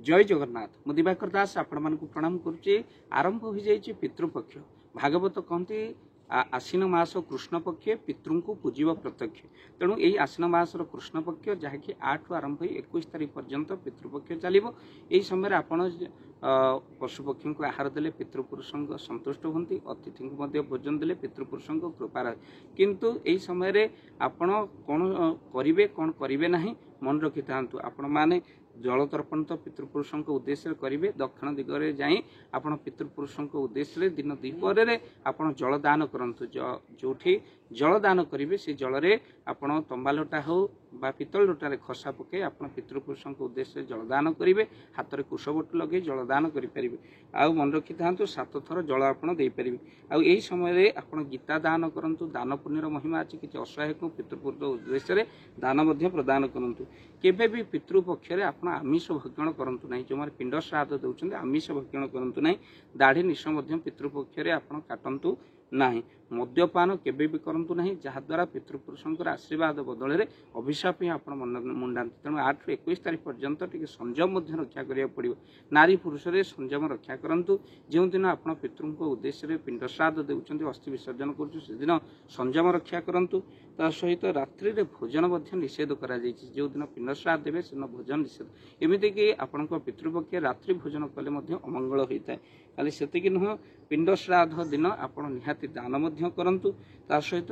जय जगन्नाथ मु दिवाकर दास आपण मानक प्रणाम करुच्ची। आरंभ हो जाइए पितृपक्ष। भागवत कहते आश्विन मास कृष्ण पक्ष पितृ को पूजिब प्रत्यक्ष। तेणु यही आश्विन मास कृष्ण पक्ष जहाँकि 8 आरंभ हो 21 तारीख पर्यंत पितृपक्ष चलो। यही समय आपण पशुपक्षी को आहार देले पितृपुरुष संतुष्ट होती, अतिथि को भोजन देले पितृपुरुष कृपा रहे। किंतु यही समय आपण कौन करेंगे कौन करेंगे ना मन रखि था। आपण मैंने जल तर्पण तो पितृपुरुष उद्देश्य करेंगे। दक्षिण दिगरे जाई आपण पितृपुरुष उद्देश्य दिन द्विपहर आपण जल दान करंतु। जो जल दान करेंगे से जल रे आपण तंबा लोटा हो बा पितल लोटारे खसा पके आपण पितृपुरुष उद्देश्य जल दान करेंगे। हाथ में कुशबोट लगे जल दान करेंगे। आउ मन रखि था 7 थर जल आपण दे पारे। आई समय आपण गीता दान करंतु। दान पुण्यर महिमा अच्छी किसी असहाय को पितृपुरुष उद्देश्य दान प्रदान करंतु। केबे भी पितृपक्ष आप आमिष भक्षण करंतु नहीं। जो पिंड श्राद्ध दौरान आमिष भक्षण करंतु नहीं। दाढ़ी निश पितृपक्ष आप काटंतु नहीं। मद्यपान केबे भी करंतु नहीं, जहाद्वारा पितृपुरुषंकर आशीर्वाद बदल में अभिशाप ही आप मुंडा। तेणु 8 ରୁ 21 तारीख पर्यंत टी संयम रक्षा करा पड़ो। नारी पुरुष संयम रक्षा करंतु। जो दिन आप पितृ उद्देश्य पिंड श्राद्ध देउछन्ति अस्थि विसर्जन कर संयम रक्षा करंतु। ता सहित रात्रि भोजन निषेध करा जायछि। जो दिन पिंड श्राद्ध देवे से भोजन निषेध। एमती कि आपण पितृपक्ष रात्रि भोजन कले अमंगल होता है। खाली सेतिक नुह, पिंड श्राद्ध दिन आपण निहाती दान करंतु। ता सहित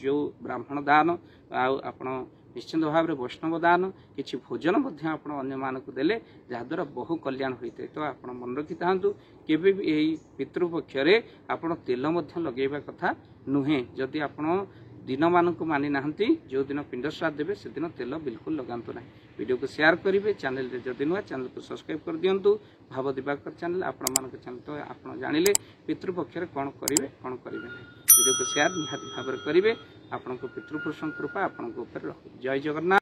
जो ब्राह्मण दान आपण निश्चित भाव में वैष्णव दान किसी भोजन अन्य देले जहाद्वारा बहु कल्याण होता है। तो आप मन रखि था केबे भी यही पितृपक्ष आपण तेल लगेवा कथा नुहे। जदि आपण दिन मानक मानि नाहंती, जो दिन पिंड श्राद्ध देवे से दिन तेल बिल्कुल लगातु ना। वीडियो को शेयर करेंगे। चैनल रे जदि नुआ चैनल को सब्सक्राइब कर दिंतु। भाव दिवाकर चैनल आपण मान चैनल तो आप जानिले पितृपक्ष कौन करेंगे कौन करेंगे ना। वीडियो को शेयर निहाती भाव में करेंगे। आपण पितृपुरुष कृपा आपण ऊपर रखु। जय जगन्नाथ।